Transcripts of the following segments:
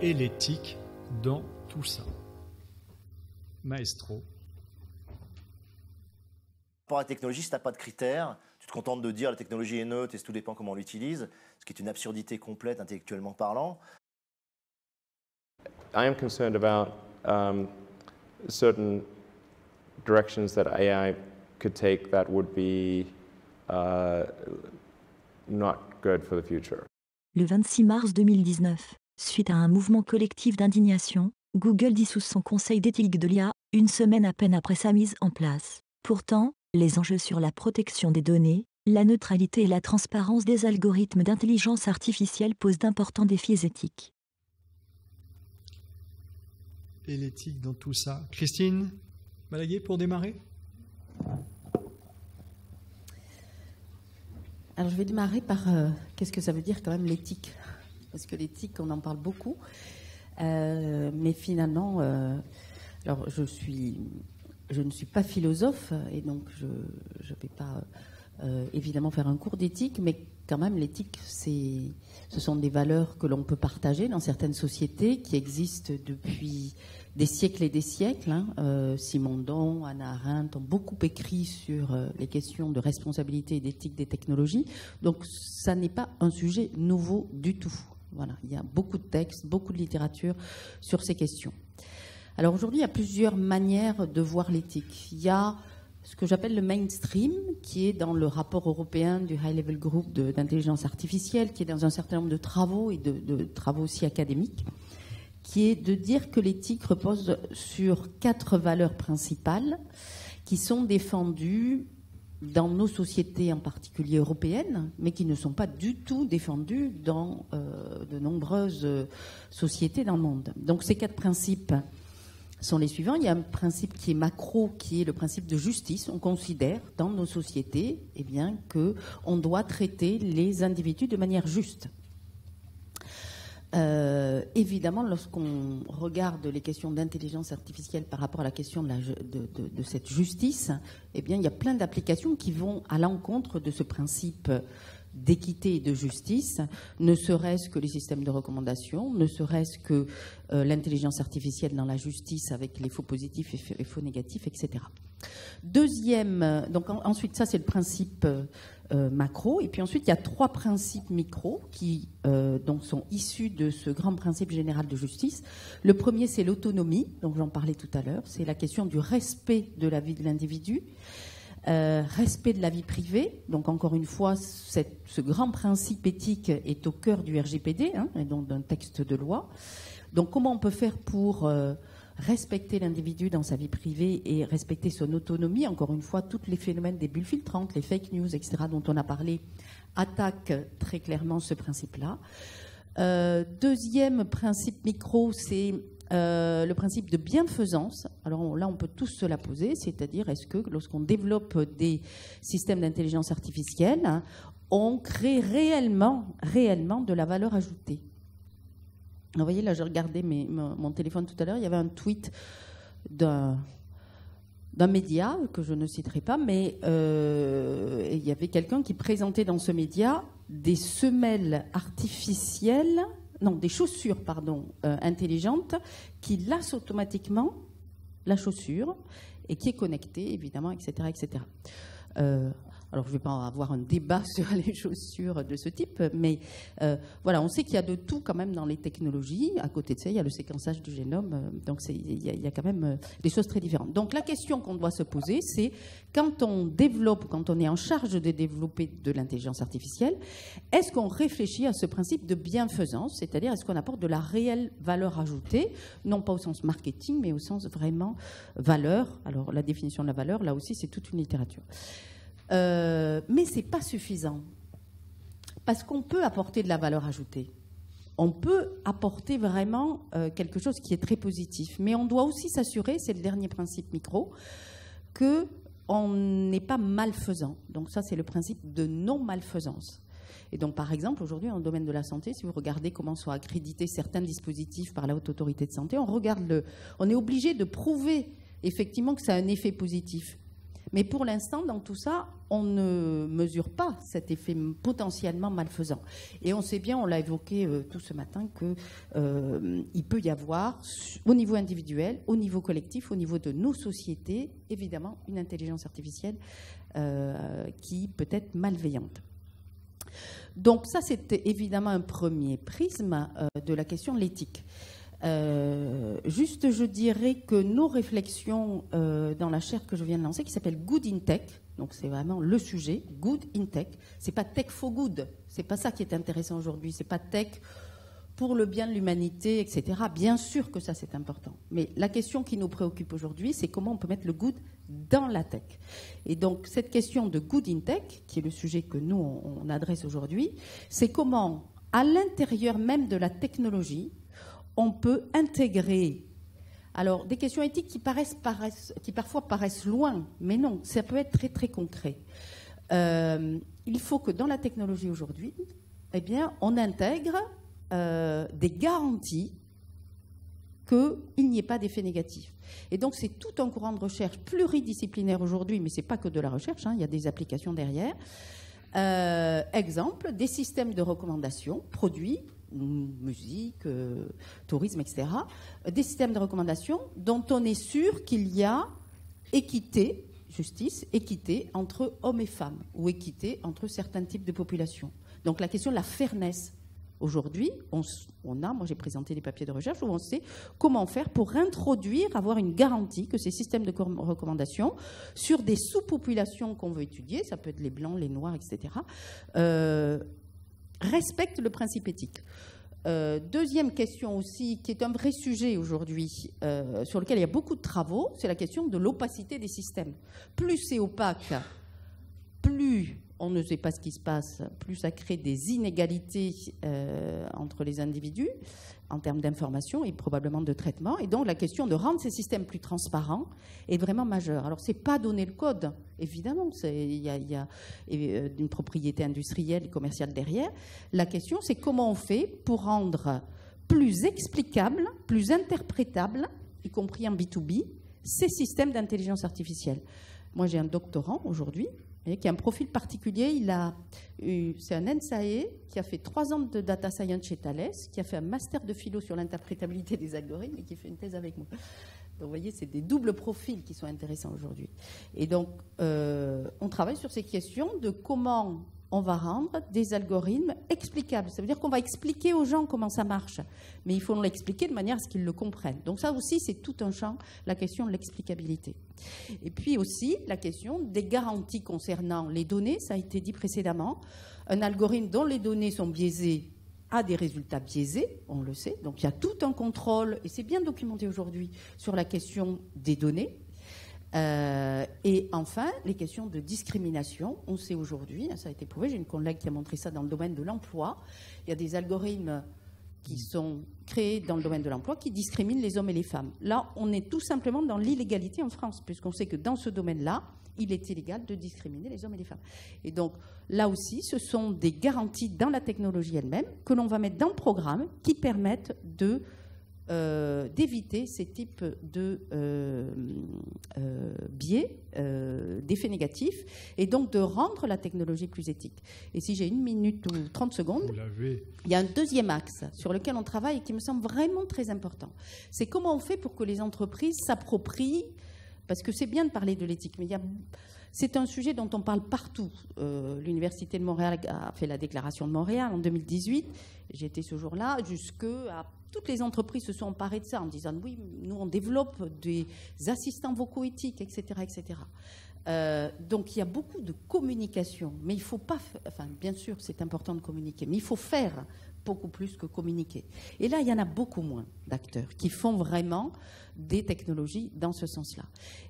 et l'éthique dans tout ça. Maestro. Par rapport à la technologie, si tu n'as pas de critères, tu te contentes de dire la technologie est neutre et tout dépend comment on l'utilise, ce qui est une absurdité complète intellectuellement parlant. I am concerned about certain directions that AI could take that would be not good for the future. Le 26 mars 2019, suite à un mouvement collectif d'indignation, Google dissout son conseil d'éthique de l'IA, une semaine à peine après sa mise en place. Pourtant, les enjeux sur la protection des données, la neutralité et la transparence des algorithmes d'intelligence artificielle posent d'importants défis éthiques. Et l'éthique dans tout ça. Christine Balaguer, pour démarrer. Alors je vais démarrer par qu'est-ce que ça veut dire quand même l'éthique, parce que l'éthique on en parle beaucoup, mais finalement, alors je ne suis pas philosophe et donc je ne vais pas évidemment faire un cours d'éthique, mais quand même l'éthique ce sont des valeurs que l'on peut partager dans certaines sociétés qui existent depuis des siècles et des siècles. Simondon, Hannah Arendt ont beaucoup écrit sur les questions de responsabilité et d'éthique des technologies. Donc, ça n'est pas un sujet nouveau du tout. Voilà, il y a beaucoup de textes, beaucoup de littérature sur ces questions. Alors aujourd'hui, il y a plusieurs manières de voir l'éthique. Il y a ce que j'appelle le mainstream, qui est dans le rapport européen du High Level Group d'intelligence artificielle, qui est dans un certain nombre de travaux et de travaux aussi académiques, qui est de dire que l'éthique repose sur 4 valeurs principales qui sont défendues dans nos sociétés, en particulier européennes, mais qui ne sont pas du tout défendues dans de nombreuses sociétés dans le monde. Donc ces 4 principes sont les suivants. Il y a un principe qui est macro, qui est le principe de justice. On considère dans nos sociétés qu'on doit traiter les individus de manière juste. Évidemment, lorsqu'on regarde les questions d'intelligence artificielle par rapport à la question de cette justice, il y a plein d'applications qui vont à l'encontre de ce principe d'équité et de justice, ne serait-ce que les systèmes de recommandation, ne serait-ce que l'intelligence artificielle dans la justice avec les faux positifs et les faux négatifs, etc. Deuxième, donc ensuite ça c'est le principe macro, et puis ensuite il y a 3 principes micro qui donc sont issus de ce grand principe général de justice. Le premier c'est l'autonomie, donc j'en parlais tout à l'heure, c'est la question du respect de la vie de l'individu. Respect de la vie privée, donc encore une fois, ce grand principe éthique est au cœur du RGPD, et donc d'un texte de loi. Donc comment on peut faire pour respecter l'individu dans sa vie privée et respecter son autonomie? Encore une fois, tous les phénomènes des bulles filtrantes, les fake news, etc., dont on a parlé, attaquent très clairement ce principe-là. Deuxième principe micro, c'est le principe de bienfaisance. Alors là, on peut tous se la poser, c'est-à-dire est-ce que lorsqu'on développe des systèmes d'intelligence artificielle, on crée réellement de la valeur ajoutée? Vous voyez, là, je regardais mon téléphone tout à l'heure, il y avait un tweet d'un média que je ne citerai pas, mais il y avait quelqu'un qui présentait dans ce média des semelles artificielles, non, des chaussures, intelligentes, qui lassent automatiquement la chaussure et qui est connectée, évidemment, etc., etc. Alors, je ne vais pas avoir un débat sur les chaussures de ce type, mais voilà, on sait qu'il y a de tout quand même dans les technologies. À côté de ça, il y a le séquençage du génome, donc il y a quand même des choses très différentes. Donc, la question qu'on doit se poser, c'est quand on est en charge de développer de l'intelligence artificielle, est-ce qu'on réfléchit à ce principe de bienfaisance, c'est-à-dire est-ce qu'on apporte de la réelle valeur ajoutée, non pas au sens marketing, mais au sens vraiment valeur. Alors, la définition de la valeur, là aussi, c'est toute une littérature. Mais ce n'est pas suffisant, parce qu'on peut apporter de la valeur ajoutée. On peut apporter vraiment quelque chose qui est très positif, mais on doit aussi s'assurer, c'est le dernier principe micro, qu'on n'est pas malfaisant. Donc ça, c'est le principe de non-malfaisance. Et donc, par exemple, aujourd'hui, dans le domaine de la santé, si vous regardez comment sont accrédités certains dispositifs par la Haute Autorité de Santé, on est obligé de prouver effectivement que ça a un effet positif. Mais pour l'instant, dans tout ça, on ne mesure pas cet effet potentiellement malfaisant. Et on sait bien, on l'a évoqué tout ce matin, qu'il peut y avoir, au niveau individuel, au niveau collectif, au niveau de nos sociétés, évidemment, une intelligence artificielle qui peut être malveillante. Donc ça, c'était évidemment un premier prisme de la question de l'éthique. Juste, je dirais que nos réflexions dans la chaire que je viens de lancer, qui s'appelle Good in Tech, donc c'est vraiment le sujet, Good in Tech, c'est pas Tech for Good, c'est pas ça qui est intéressant aujourd'hui, c'est pas Tech pour le bien de l'humanité, etc. Bien sûr que ça c'est important, mais la question qui nous préoccupe aujourd'hui, c'est comment on peut mettre le good dans la tech. Et donc cette question de Good in Tech, qui est le sujet que nous on adresse aujourd'hui, c'est comment à l'intérieur même de la technologie, on peut intégrer, alors des questions éthiques qui parfois paraissent loin, mais non, ça peut être très très concret. Il faut que dans la technologie aujourd'hui, eh bien, on intègre des garanties qu'il n'y ait pas d'effet négatif. Et donc c'est tout un courant de recherche pluridisciplinaire aujourd'hui, mais ce n'est pas que de la recherche, hein, il y a des applications derrière. Exemple, des systèmes de recommandation, produits, musique, tourisme, etc. Des systèmes de recommandation dont on est sûr qu'il y a équité, justice, équité entre hommes et femmes, ou équité entre certains types de populations. Donc la question de la fairness. Aujourd'hui, moi j'ai présenté des papiers de recherche où on sait comment faire pour introduire, avoir une garantie que ces systèmes de recommandation sur des sous-populations qu'on veut étudier, ça peut être les blancs, les noirs, etc., respectent le principe éthique. Deuxième question aussi, qui est un vrai sujet aujourd'hui, sur lequel il y a beaucoup de travaux, c'est la question de l'opacité des systèmes. Plus c'est opaque, plus on ne sait pas ce qui se passe, plus ça crée des inégalités entre les individus en termes d'information et probablement de traitement. Et donc la question de rendre ces systèmes plus transparents est vraiment majeure. Alors ce n'est pas donner le code, évidemment, il y a une propriété industrielle et commerciale derrière. La question c'est comment on fait pour rendre plus explicable, plus interprétable, y compris en B2B, ces systèmes d'intelligence artificielle. Moi j'ai un doctorant aujourd'hui, qui a un profil particulier. C'est un NSAE qui a fait 3 ans de data science chez Thales, qui a fait un master de philo sur l'interprétabilité des algorithmes et qui fait une thèse avec moi. Donc vous voyez, c'est des doubles profils qui sont intéressants aujourd'hui. Et donc, on travaille sur ces questions de comment on va rendre des algorithmes explicables. Ça veut dire qu'on va expliquer aux gens comment ça marche, mais il faut l'expliquer de manière à ce qu'ils le comprennent. Donc ça aussi, c'est tout un champ, la question de l'explicabilité. Et puis aussi, la question des garanties concernant les données, ça a été dit précédemment. Un algorithme dont les données sont biaisées a des résultats biaisés, on le sait. Donc il y a tout un contrôle, et c'est bien documenté aujourd'hui, sur la question des données. Et enfin, les questions de discrimination. On sait aujourd'hui, ça a été prouvé, j'ai une collègue qui a montré ça dans le domaine de l'emploi. Il y a des algorithmes qui sont créés dans le domaine de l'emploi qui discriminent les hommes et les femmes. Là, on est tout simplement dans l'illégalité en France, puisqu'on sait que dans ce domaine-là, il est illégal de discriminer les hommes et les femmes. Et donc, là aussi, ce sont des garanties dans la technologie elle-même que l'on va mettre dans le programme qui permettent d'éviter ces types de biais, d'effets négatifs, et donc de rendre la technologie plus éthique. Et si j'ai 1 minute ou 30 secondes, il y a un deuxième axe sur lequel on travaille et qui me semble vraiment très important. C'est comment on fait pour que les entreprises s'approprient, parce que c'est bien de parler de l'éthique, mais c'est un sujet dont on parle partout. L'Université de Montréal a fait la déclaration de Montréal en 2018. J'étais ce jour-là, toutes les entreprises se sont emparées de ça en disant oui, nous on développe des assistants vocaux éthiques, etc., etc. Donc il y a beaucoup de communication, mais il faut pas. Enfin, bien sûr, c'est important de communiquer, mais il faut faire beaucoup plus que communiquer. Et là, il y en a beaucoup moins d'acteurs qui font vraiment des technologies dans ce sens-là.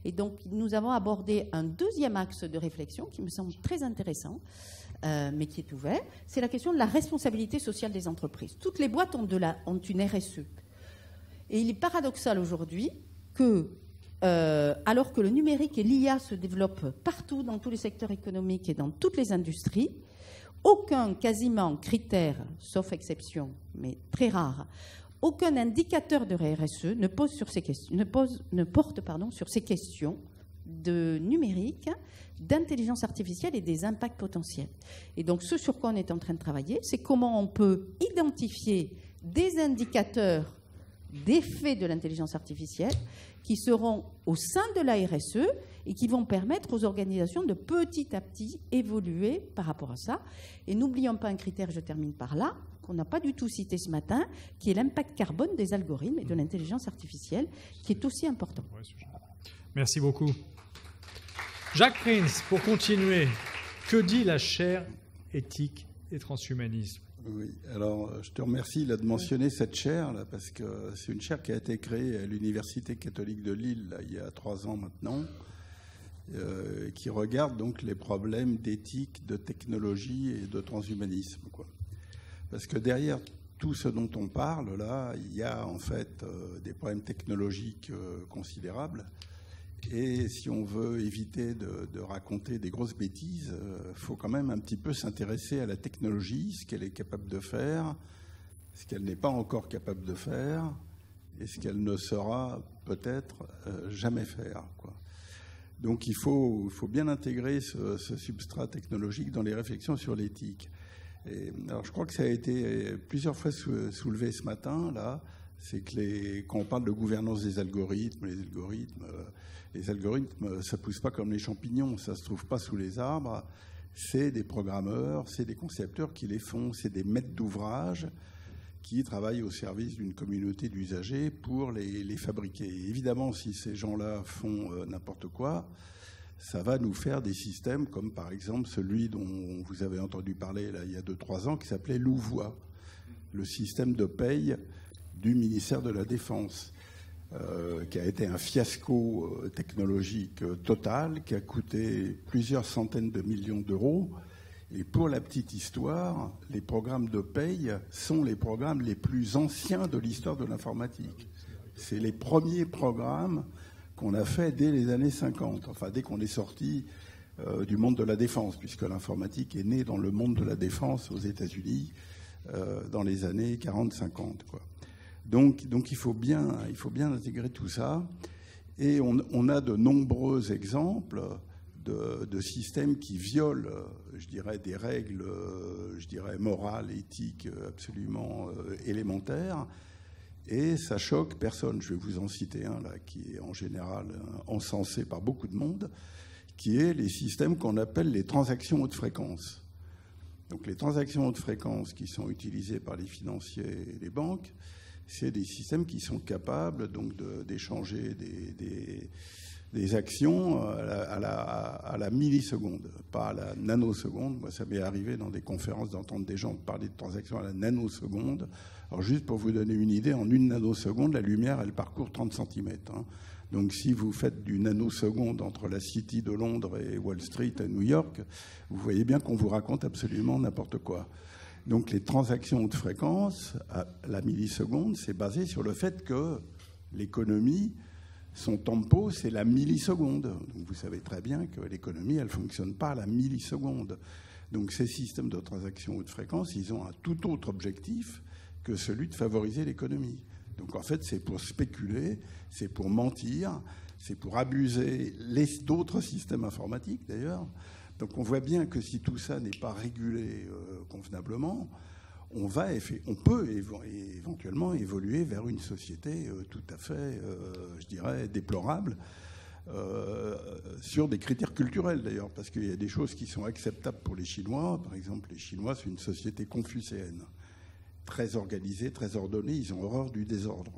Et donc, nous avons abordé un deuxième axe de réflexion qui me semble très intéressant, mais qui est ouvert, c'est la question de la responsabilité sociale des entreprises. Toutes les boîtes ont une RSE. Et il est paradoxal aujourd'hui que, alors que le numérique et l'IA se développent partout, dans tous les secteurs économiques et dans toutes les industries, aucun quasiment critère, sauf exception, mais très rare, aucun indicateur de RSE ne porte sur ces questions de numérique, d'intelligence artificielle et des impacts potentiels. Et donc, ce sur quoi on est en train de travailler, c'est comment on peut identifier des indicateurs d'effet de l'intelligence artificielle qui seront au sein de la RSE et qui vont permettre aux organisations de petit à petit évoluer par rapport à ça. Et n'oublions pas un critère, je termine par là, qu'on n'a pas du tout cité ce matin, qui est l'impact carbone des algorithmes et de l'intelligence artificielle, qui est aussi important. Merci beaucoup. Jacques Prince, pour continuer, que dit la chaire éthique et transhumanisme ? Oui, alors je te remercie là, de mentionner cette chaire là, parce que c'est une chaire qui a été créée à l'Université catholique de Lille là, il y a 3 ans maintenant, qui regarde donc les problèmes d'éthique, de technologie et de transhumanisme, quoi. Parce que derrière tout ce dont on parle là, il y a en fait des problèmes technologiques considérables. Et si on veut éviter de raconter des grosses bêtises, faut quand même un petit peu s'intéresser à la technologie, ce qu'elle est capable de faire, ce qu'elle n'est pas encore capable de faire, et ce qu'elle ne saura peut-être jamais faire, quoi. Donc il faut bien intégrer ce substrat technologique dans les réflexions sur l'éthique. Et, alors je crois que ça a été plusieurs fois soulevé ce matin, là, c'est que quand on parle de gouvernance des algorithmes, les algorithmes, ça pousse pas comme les champignons, ça se trouve pas sous les arbres. C'est des programmeurs, c'est des concepteurs qui les font, c'est des maîtres d'ouvrage qui travaillent au service d'une communauté d'usagers pour les fabriquer. Et évidemment, si ces gens-là font n'importe quoi, ça va nous faire des systèmes comme par exemple celui dont vous avez entendu parler là, il y a 2-3 ans, qui s'appelait Louvois, le système de paye du ministère de la Défense, qui a été un fiasco technologique total, qui a coûté plusieurs centaines de millions d'euros. Et pour la petite histoire, les programmes de paye sont les programmes les plus anciens de l'histoire de l'informatique. C'est les premiers programmes qu'on a fait dès les années 50, enfin dès qu'on est sorti du monde de la défense, puisque l'informatique est née dans le monde de la défense aux États-Unis dans les années 40-50, quoi. Donc il faut bien intégrer tout ça. Et on a de nombreux exemples de systèmes qui violent, je dirais, des règles, je dirais, morales, éthiques absolument élémentaires. Et ça choque personne. Je vais vous en citer un là, qui est en général encensé par beaucoup de monde, qui est les systèmes qu'on appelle les transactions haute fréquence. Donc les transactions haute fréquence qui sont utilisées par les financiers et les banques, c'est des systèmes qui sont capables donc d'échanger des actions à la milliseconde, pas à la nanoseconde. Moi, ça m'est arrivé dans des conférences d'entendre des gens parler de transactions à la nanoseconde. Alors, juste pour vous donner une idée, en une nanoseconde, la lumière, elle parcourt 30 cm. Hein. Donc, si vous faites du nanoseconde entre la City de Londres et Wall Street à New York, vous voyez bien qu'on vous raconte absolument n'importe quoi. Donc, les transactions haute fréquence, à la milliseconde, c'est basé sur le fait que l'économie, son tempo, c'est la milliseconde. Donc, vous savez très bien que l'économie, elle ne fonctionne pas à la milliseconde. Donc, ces systèmes de transactions haute fréquence, ils ont un tout autre objectif que celui de favoriser l'économie. Donc, en fait, c'est pour spéculer, c'est pour mentir, c'est pour abuser d'autres systèmes informatiques, d'ailleurs. Donc, on voit bien que si tout ça n'est pas régulé convenablement, on peut éventuellement évoluer vers une société tout à fait, je dirais, déplorable, sur des critères culturels d'ailleurs, parce qu'il y a des choses qui sont acceptables pour les Chinois. Par exemple, les Chinois, c'est une société confucéenne, très organisée, très ordonnée, ils ont horreur du désordre.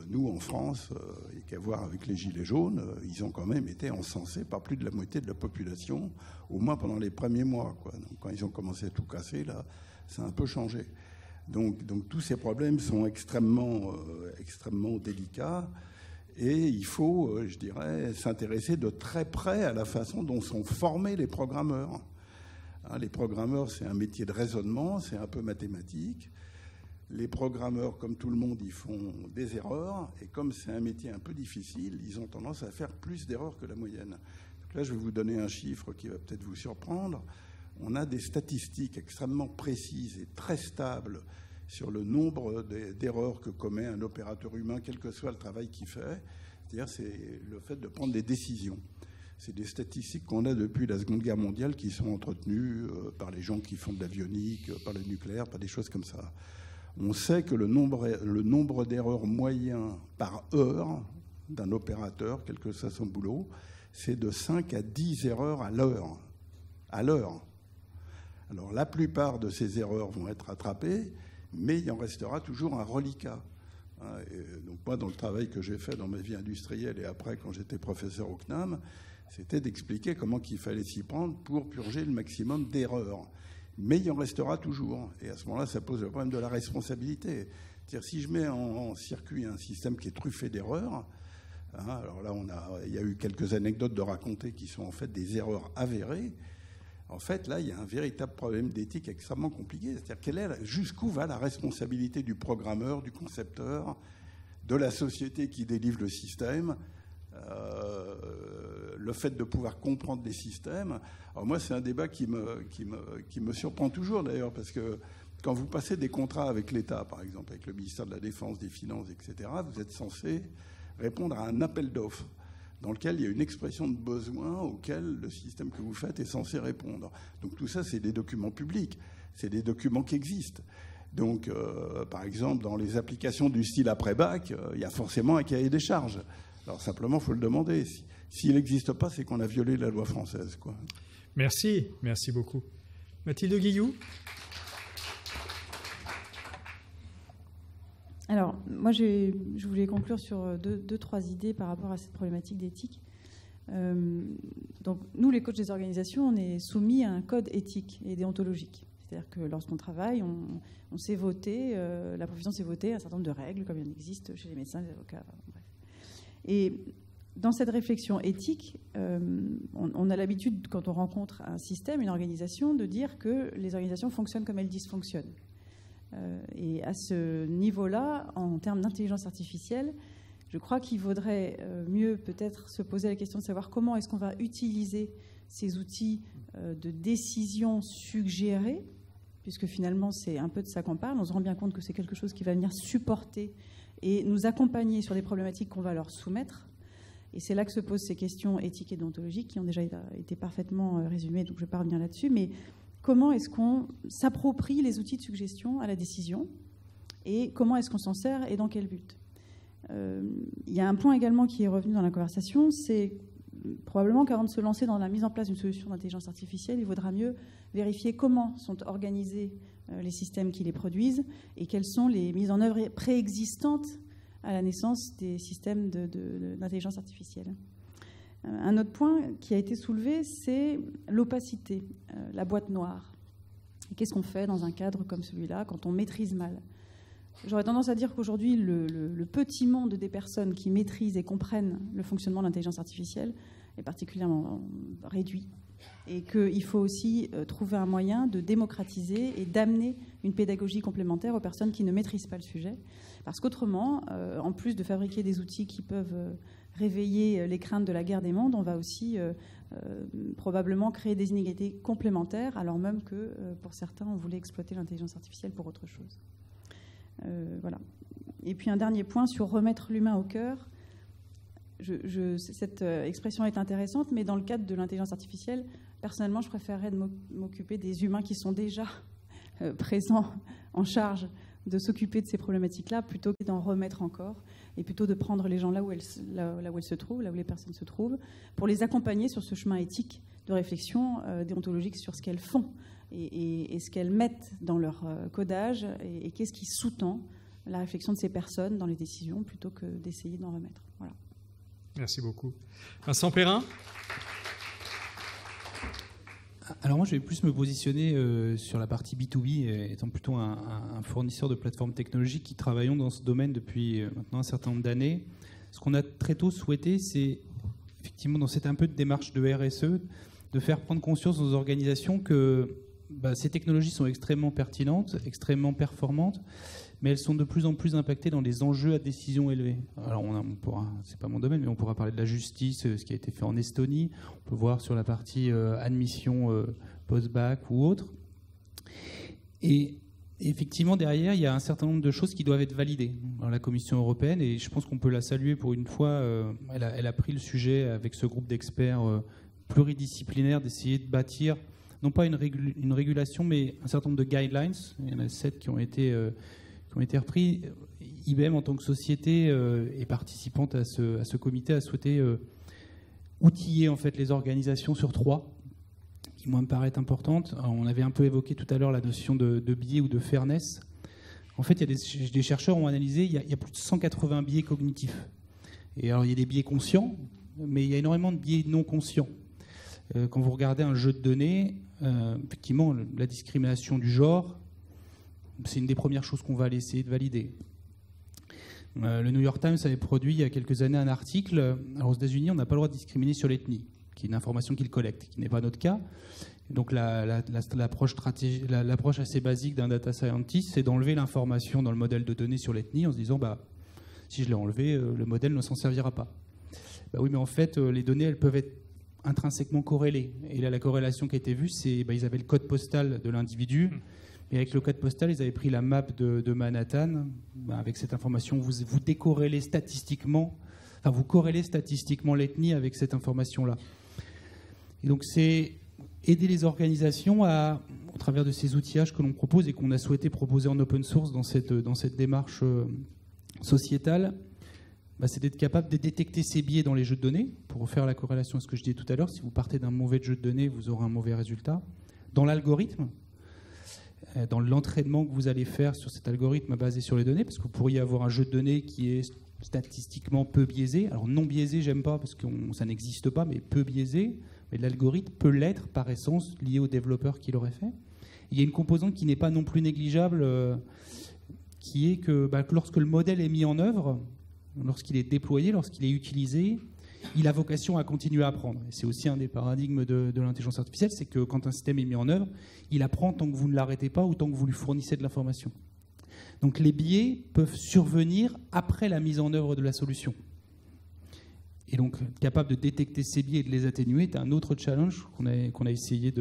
Nous, en France, il n'y a qu'à voir avec les Gilets jaunes, ils ont quand même été encensés par plus de la moitié de la population, au moins pendant les premiers mois, quoi. Donc, quand ils ont commencé à tout casser, là, ça a un peu changé. Donc tous ces problèmes sont extrêmement délicats et il faut, je dirais, s'intéresser de très près à la façon dont sont formés les programmeurs. Hein, les programmeurs, c'est un métier de raisonnement, c'est un peu mathématique. Les programmeurs, comme tout le monde, ils font des erreurs et comme c'est un métier un peu difficile, ils ont tendance à faire plus d'erreurs que la moyenne. Donc là, je vais vous donner un chiffre qui va peut-être vous surprendre. On a des statistiques extrêmement précises et très stables sur le nombre d'erreurs que commet un opérateur humain, quel que soit le travail qu'il fait. C'est-à-dire, c'est le fait de prendre des décisions. C'est des statistiques qu'on a depuis la Seconde Guerre mondiale qui sont entretenues par les gens qui font de l'avionique, par le nucléaire, par des choses comme ça. On sait que le nombre d'erreurs moyen par heure d'un opérateur, quel que soit son boulot, c'est de 5 à 10 erreurs à l'heure. À l'heure. Alors la plupart de ces erreurs vont être rattrapées, mais il en restera toujours un reliquat. Donc moi, dans le travail que j'ai fait dans ma vie industrielle et après quand j'étais professeur au CNAM, c'était d'expliquer comment il fallait s'y prendre pour purger le maximum d'erreurs. Mais il en restera toujours. Et à ce moment-là, ça pose le problème de la responsabilité. C'est-à-dire, si je mets en circuit un système qui est truffé d'erreurs, alors là, il y a eu quelques anecdotes de raconter qui sont en fait des erreurs avérées. En fait, là, il y a un véritable problème d'éthique extrêmement compliqué. C'est-à-dire, jusqu'où va la responsabilité du programmeur, du concepteur, de la société qui délivre le système, le fait de pouvoir comprendre des systèmes. Alors moi, c'est un débat qui me surprend toujours, d'ailleurs, parce que quand vous passez des contrats avec l'État, par exemple, avec le ministère de la Défense, des Finances, etc., vous êtes censé répondre à un appel d'offres dans lequel il y a une expression de besoin auquel le système que vous faites est censé répondre. Donc tout ça, c'est des documents publics, c'est des documents qui existent. Donc, par exemple, dans les applications du style après-bac, il y a forcément un cahier des charges. Alors simplement, il faut le demander. S'il n'existe pas, c'est qu'on a violé la loi française, quoi. Merci beaucoup. Mathilde Guillou. Alors, moi, je voulais conclure sur trois idées par rapport à cette problématique d'éthique. Donc, nous, les coachs des organisations, on est soumis à un code éthique et déontologique. C'est-à-dire que lorsqu'on travaille, on s'est voté, la profession s'est votée un certain nombre de règles, comme il en existe chez les médecins, les avocats, bref. Et dans cette réflexion éthique, on a l'habitude, quand on rencontre un système, une organisation, de dire que les organisations fonctionnent comme elles dysfonctionnent. Et à ce niveau-là, en termes d'intelligence artificielle, je crois qu'il vaudrait mieux peut-être se poser la question de savoir comment est-ce qu'on va utiliser ces outils de décision suggérée, puisque finalement c'est un peu de ça qu'on parle. On se rend bien compte que c'est quelque chose qui va venir supporter et nous accompagner sur les problématiques qu'on va leur soumettre. Et c'est là que se posent ces questions éthiques et déontologiques qui ont déjà été parfaitement résumées, donc je ne vais pas revenir là-dessus. Mais comment est-ce qu'on s'approprie les outils de suggestion à la décision et comment est-ce qu'on s'en sert et dans quel but? Il y a un point également qui est revenu dans la conversation, c'est probablement qu'avant de se lancer dans la mise en place d'une solution d'intelligence artificielle, il vaudra mieux vérifier comment sont organisés les systèmes qui les produisent et quelles sont les mises en œuvre préexistantes à la naissance des systèmes d'intelligence artificielle. Un autre point qui a été soulevé, c'est l'opacité, la boîte noire. Qu'est-ce qu'on fait dans un cadre comme celui-là quand on maîtrise mal? J'aurais tendance à dire qu'aujourd'hui, le petit monde des personnes qui maîtrisent et comprennent le fonctionnement de l'intelligence artificielle est particulièrement réduit et qu'il faut aussi trouver un moyen de démocratiser et d'amener une pédagogie complémentaire aux personnes qui ne maîtrisent pas le sujet. Parce qu'autrement, en plus de fabriquer des outils qui peuvent réveiller les craintes de la guerre des mondes, on va aussi probablement créer des inégalités complémentaires, alors même que pour certains, on voulait exploiter l'intelligence artificielle pour autre chose. Voilà. Et puis un dernier point sur remettre l'humain au cœur. Cette expression est intéressante, mais dans le cadre de l'intelligence artificielle, personnellement, je préférerais m'occuper des humains qui sont déjà présents en charge de s'occuper de ces problématiques-là, plutôt que d'en remettre encore, et plutôt de prendre les gens là où elles se trouvent, là où les personnes se trouvent, pour les accompagner sur ce chemin éthique de réflexion déontologique sur ce qu'elles font et ce qu'elles mettent dans leur codage et qu'est-ce qui sous-tend la réflexion de ces personnes dans les décisions, plutôt que d'essayer d'en remettre. Voilà. Merci beaucoup. Vincent Perrin. Alors moi, je vais plus me positionner sur la partie B2B, étant plutôt un fournisseur de plateformes technologiques qui travaillons dans ce domaine depuis maintenant un certain nombre d'années. Ce qu'on a très tôt souhaité, c'est effectivement dans cette un peu de démarche de RSE, de faire prendre conscience aux organisations que ces technologies sont extrêmement pertinentes, extrêmement performantes, mais elles sont de plus en plus impactées dans des enjeux à décision élevée. Alors on pourra, c'est pas mon domaine, mais on pourra parler de la justice, ce qui a été fait en Estonie. On peut voir sur la partie admission post-bac ou autre. Et effectivement, derrière, il y a un certain nombre de choses qui doivent être validées dans la Commission européenne, et je pense qu'on peut la saluer pour une fois. Elle a pris le sujet avec ce groupe d'experts pluridisciplinaires d'essayer de bâtir, non pas une régulation, mais un certain nombre de guidelines. Il y en a 7 qui ont été repris. IBM, en tant que société et participante à ce comité, a souhaité outiller en fait, les organisations sur 3, qui moi me paraissent importantes. Alors, on avait un peu évoqué tout à l'heure la notion de biais ou de fairness. En fait, des chercheurs ont analysé, il y a plus de 180 biais cognitifs. Et alors, il y a des biais conscients, mais il y a énormément de biais non conscients. Quand vous regardez un jeu de données, effectivement, la discrimination du genre, c'est une des premières choses qu'on va aller essayer de valider. Le New York Times avait produit il y a quelques années un article. Alors, aux États-Unis, on n'a pas le droit de discriminer sur l'ethnie, qui est une information qu'ils collectent, qui n'est pas notre cas. Donc l'approche assez basique d'un data scientist, c'est d'enlever l'information dans le modèle de données sur l'ethnie en se disant si je l'ai enlevé, le modèle ne s'en servira pas. Oui, mais en fait, les données, elles peuvent être intrinsèquement corrélées. Et là, la corrélation qui a été vue, c'est ils avaient le code postal de l'individu. Et avec le code postal, ils avaient pris la map de Manhattan. Avec cette information, vous décorrélez statistiquement, vous corrélez statistiquement l'ethnie avec cette information-là. Et donc, c'est aider les organisations au travers de ces outillages que l'on propose et qu'on a souhaité proposer en open source dans cette démarche sociétale, c'est d'être capable de détecter ces biais dans les jeux de données, pour faire la corrélation à ce que je disais tout à l'heure. Si vous partez d'un mauvais jeu de données, vous aurez un mauvais résultat. Dans l'algorithme, dans l'entraînement que vous allez faire sur cet algorithme basé sur les données, parce que vous pourriez avoir un jeu de données qui est statistiquement peu biaisé. Alors non biaisé, j'aime pas, parce que ça n'existe pas, mais peu biaisé. Mais l'algorithme peut l'être par essence, lié au développeur qui l'aurait fait. Il y a une composante qui n'est pas non plus négligeable, qui est que lorsque le modèle est mis en œuvre, lorsqu'il est déployé, lorsqu'il est utilisé, il a vocation à continuer à apprendre. Et c'est aussi un des paradigmes de l'intelligence artificielle, c'est que quand un système est mis en œuvre, il apprend tant que vous ne l'arrêtez pas ou tant que vous lui fournissez de l'information. Donc les biais peuvent survenir après la mise en œuvre de la solution. Et donc, capable de détecter ces biais et de les atténuer est un autre challenge qu'on a essayé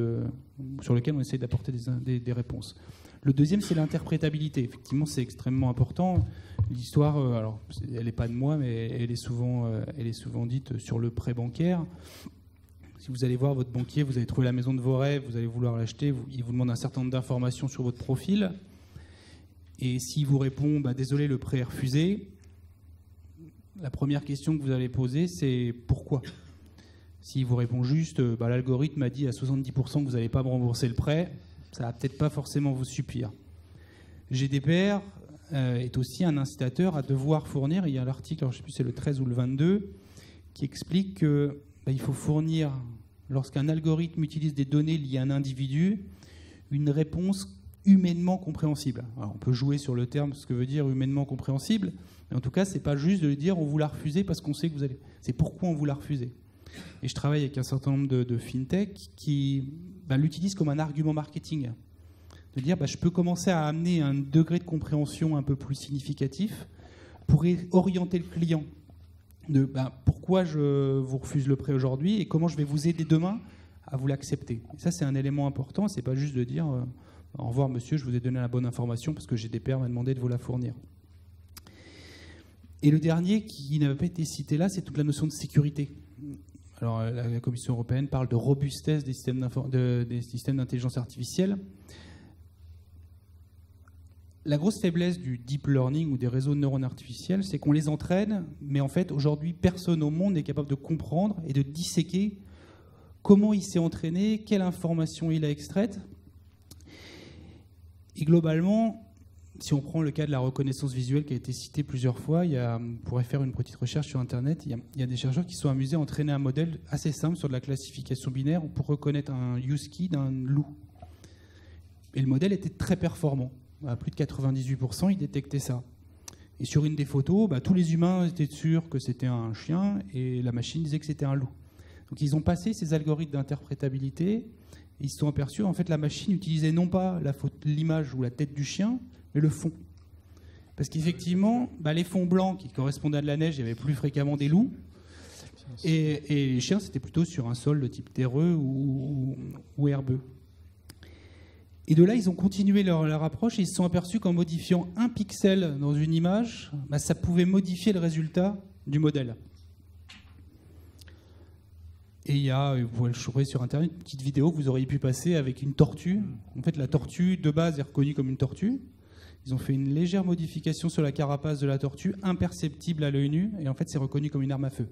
sur lequel on essaie d'apporter des réponses. Le deuxième, c'est l'interprétabilité. Effectivement, c'est extrêmement important. L'histoire, alors, elle n'est pas de moi, mais elle est souvent dite sur le prêt bancaire. Si vous allez voir votre banquier, vous avez trouvé la maison de vos rêves, vous allez vouloir l'acheter, il vous demande un certain nombre d'informations sur votre profil. Et s'il vous répond, désolé, le prêt est refusé, la première question que vous allez poser, c'est pourquoi. S'il vous répond juste, l'algorithme a dit à 70% que vous n'allez pas me rembourser le prêt, ça va peut-être pas forcément vous suffire. GDPR est aussi un incitateur à devoir fournir, il y a l'article, je ne sais plus si c'est le 13 ou le 22, qui explique qu'il faut fournir, lorsqu'un algorithme utilise des données liées à un individu, une réponse humainement compréhensible. Alors, on peut jouer sur le terme, ce que veut dire humainement compréhensible, mais en tout cas, c'est pas juste de lui dire on vous l'a refusé parce qu'on sait que vous allez. C'est pourquoi on vous l'a refusé. Et je travaille avec un certain nombre de fintech qui l'utilisent comme un argument marketing. De dire je peux commencer à amener un degré de compréhension un peu plus significatif pour orienter le client. De pourquoi je vous refuse le prêt aujourd'hui et comment je vais vous aider demain à vous l'accepter. Et ça, c'est un élément important. C'est pas juste de dire au revoir monsieur, je vous ai donné la bonne information parce que GDPR m'a demandé de vous la fournir. Et le dernier qui n'avait pas été cité là, c'est toute la notion de sécurité. Alors la Commission européenne parle de robustesse des systèmes d'intelligence artificielle. La grosse faiblesse du deep learning ou des réseaux de neurones artificiels, c'est qu'on les entraîne, mais en fait aujourd'hui personne au monde n'est capable de comprendre et de disséquer comment il s'est entraîné, quelle information il a extraite. Et globalement, si on prend le cas de la reconnaissance visuelle qui a été cité plusieurs fois, on pourrait faire une petite recherche sur Internet. Il y a des chercheurs qui sont amusés à entraîner un modèle assez simple sur de la classification binaire pour reconnaître un husky d'un loup. Et le modèle était très performant. À plus de 98%, il détectait ça. Et sur une des photos, tous les humains étaient sûrs que c'était un chien et la machine disait que c'était un loup. Donc ils ont passé ces algorithmes d'interprétabilité et ils se sont aperçus en fait la machine utilisait non pas l'image ou la tête du chien, mais le fond. Parce qu'effectivement, les fonds blancs qui correspondaient à de la neige, il y avait plus fréquemment des loups. Et les chiens, c'était plutôt sur un sol de type terreux ou herbeux. Et de là, ils ont continué leur approche et ils se sont aperçus qu'en modifiant un pixel dans une image, ça pouvait modifier le résultat du modèle. Et il y a, vous pouvez le trouver sur Internet, une petite vidéo que vous auriez pu passer avec une tortue. En fait, la tortue, de base, est reconnue comme une tortue. Ils ont fait une légère modification sur la carapace de la tortue, imperceptible à l'œil nu, et en fait, c'est reconnu comme une arme à feu.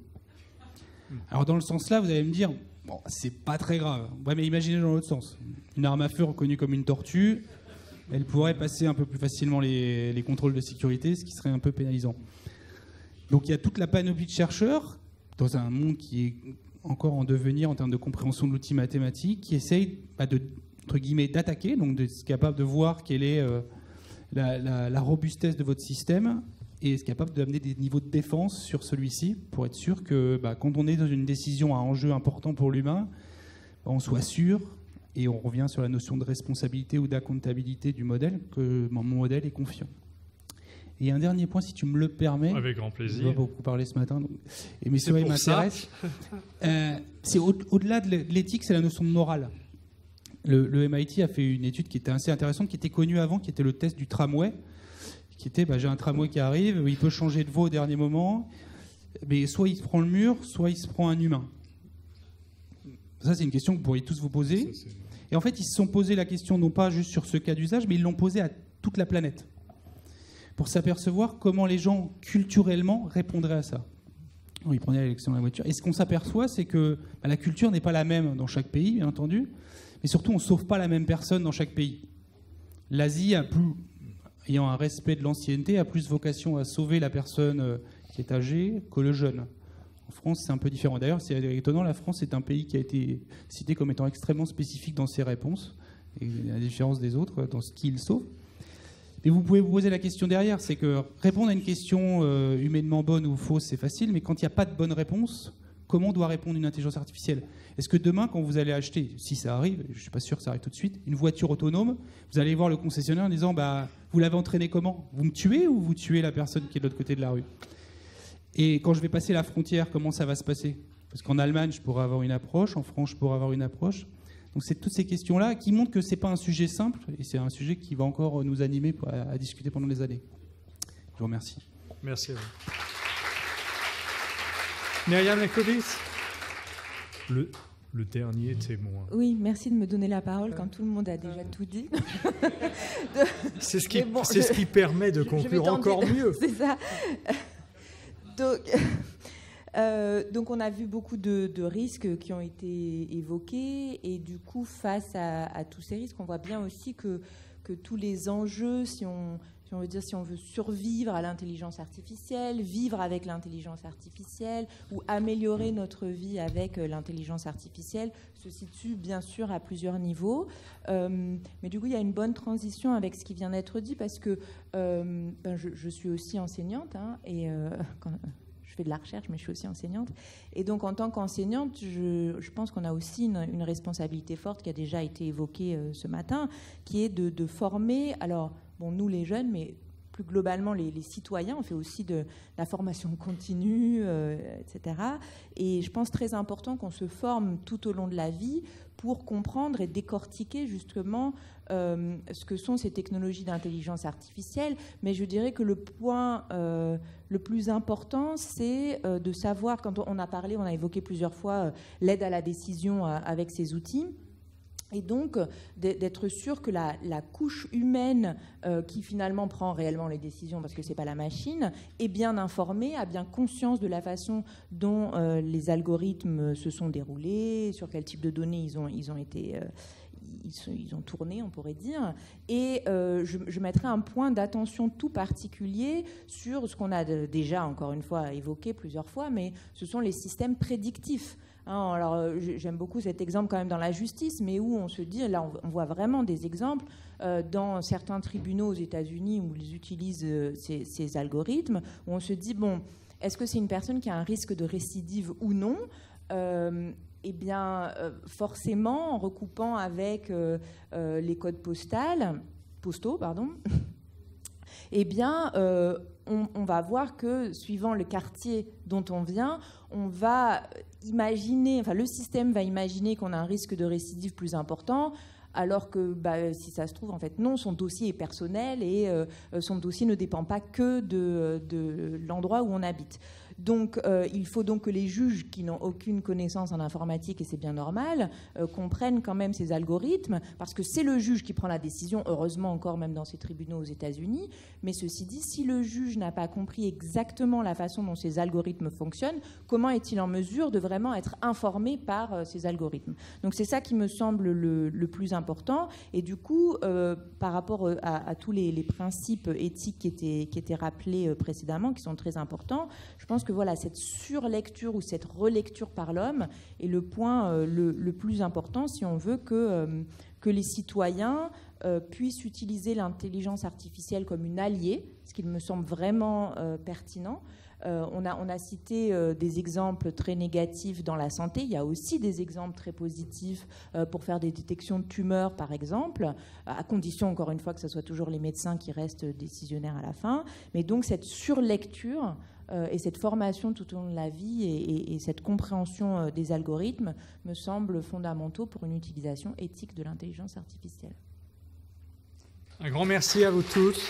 Alors, dans le sens là, vous allez me dire, bon, c'est pas très grave. Ouais, mais imaginez dans l'autre sens. Une arme à feu reconnue comme une tortue, elle pourrait passer un peu plus facilement les contrôles de sécurité, ce qui serait un peu pénalisant. Donc, il y a toute la panoplie de chercheurs, dans un monde qui est encore en devenir en termes de compréhension de l'outil mathématique, qui essayent de, entre guillemets, d'attaquer, donc d'être capable de voir quelle est la robustesse de votre système et être capable d'amener des niveaux de défense sur celui-ci pour être sûr que quand on est dans une décision à enjeu important pour l'humain, on soit sûr, et on revient sur la notion de responsabilité ou d'accountabilité du modèle, que mon modèle est confiant. Et un dernier point, si tu me le permets. Avec grand plaisir. Je dois beaucoup parler ce matin. Et mes souhaits m'intéressent. C'est au-delà de l'éthique, c'est la notion de morale. Le MIT a fait une étude qui était assez intéressante, qui était connue avant, qui était le test du tramway. Qui était, j'ai un tramway qui arrive, il peut changer de voie au dernier moment, mais soit il se prend le mur, soit il se prend un humain. Ça, c'est une question que vous pourriez tous vous poser. Et en fait, ils se sont posé la question, non pas juste sur ce cas d'usage, mais ils l'ont posé à toute la planète, pour s'apercevoir comment les gens, culturellement, répondraient à ça. Ils prenaient l'élection de la voiture. Et ce qu'on s'aperçoit, c'est que la culture n'est pas la même dans chaque pays, bien entendu, mais surtout, on ne sauve pas la même personne dans chaque pays. L'Asie, ayant un respect de l'ancienneté, a plus vocation à sauver la personne qui est âgée que le jeune. En France, c'est un peu différent. D'ailleurs, c'est étonnant, la France est un pays qui a été cité comme étant extrêmement spécifique dans ses réponses, et à la différence des autres, dans ce qu'il sauve. Et vous pouvez vous poser la question derrière, c'est que répondre à une question humainement bonne ou fausse, c'est facile, mais quand il n'y a pas de bonne réponse, comment doit répondre une intelligence artificielle ? Est-ce que demain, quand vous allez acheter, si ça arrive, je ne suis pas sûr que ça arrive tout de suite, une voiture autonome, vous allez voir le concessionnaire en disant vous l'avez entraîné comment ? Vous me tuez ou vous tuez la personne qui est de l'autre côté de la rue ? Et quand je vais passer la frontière, comment ça va se passer ? Parce qu'en Allemagne, je pourrais avoir une approche, en France, je pourrais avoir une approche. Donc c'est toutes ces questions-là qui montrent que ce n'est pas un sujet simple, et c'est un sujet qui va encore nous animer à discuter pendant des années. Je vous remercie. Merci à vous. Myriam Jacobis, le dernier témoin. Oui, merci de me donner la parole quand tout le monde a déjà tout dit. C'est ce qui permet de conclure encore mieux. C'est ça. Donc on a vu beaucoup de risques qui ont été évoqués, et du coup, face à tous ces risques, on voit bien aussi que tous les enjeux, si on veut survivre à l'intelligence artificielle, vivre avec l'intelligence artificielle ou améliorer notre vie avec l'intelligence artificielle, se situent bien sûr à plusieurs niveaux. Mais du coup, il y a une bonne transition avec ce qui vient d'être dit, parce que je suis aussi enseignante, et je fais de la recherche, mais je suis aussi enseignante. Et donc, en tant qu'enseignante, je pense qu'on a aussi une responsabilité forte qui a déjà été évoquée ce matin, qui est de former, alors, nous les jeunes, mais plus globalement les citoyens. On fait aussi de la formation continue, etc. Et je pense très important qu'on se forme tout au long de la vie pour comprendre et décortiquer justement ce que sont ces technologies d'intelligence artificielle. Mais je dirais que le point le plus important, c'est de savoir, quand on a évoqué plusieurs fois l'aide à la décision avec ces outils, et donc d'être sûr que la couche humaine qui finalement prend réellement les décisions, parce que ce n'est pas la machine, est bien informée, a bien conscience de la façon dont les algorithmes se sont déroulés, sur quel type de données ils ont tourné, on pourrait dire. Et je mettrai un point d'attention tout particulier sur ce qu'on a déjà, encore une fois, évoqué plusieurs fois, mais ce sont les systèmes prédictifs. Alors, j'aime beaucoup cet exemple quand même dans la justice, mais où on se dit, là on voit vraiment des exemples dans certains tribunaux aux États-Unis où ils utilisent ces algorithmes, où on se dit, est-ce que c'est une personne qui a un risque de récidive ou non ? Eh bien, forcément, en recoupant avec les codes postaux, eh bien, on va voir que, suivant le quartier dont on vient, on va imaginer, le système va imaginer qu'on a un risque de récidive plus important, alors que si ça se trouve, en fait, non, son dossier est personnel et son dossier ne dépend pas que de l'endroit où on habite. Donc, il faut donc que les juges qui n'ont aucune connaissance en informatique, et c'est bien normal, comprennent quand même ces algorithmes, parce que c'est le juge qui prend la décision, heureusement encore même dans ces tribunaux aux États-Unis. Mais ceci dit, si le juge n'a pas compris exactement la façon dont ces algorithmes fonctionnent, comment est-il en mesure de vraiment être informé par ces algorithmes? Donc, c'est ça qui me semble le plus important. Et du coup, par rapport à tous les principes éthiques qui étaient rappelés précédemment, qui sont très importants, je pense que voilà, cette surlecture ou cette relecture par l'homme est le point le plus important si on veut que les citoyens puissent utiliser l'intelligence artificielle comme une alliée, ce qui me semble vraiment pertinent. On a cité des exemples très négatifs dans la santé. Il y a aussi des exemples très positifs pour faire des détections de tumeurs, par exemple, à condition, encore une fois, que ce soit toujours les médecins qui restent décisionnaires à la fin. Mais donc, cette surlecture et cette formation tout au long de la vie et cette compréhension des algorithmes me semblent fondamentaux pour une utilisation éthique de l'intelligence artificielle. Un grand merci à vous tous.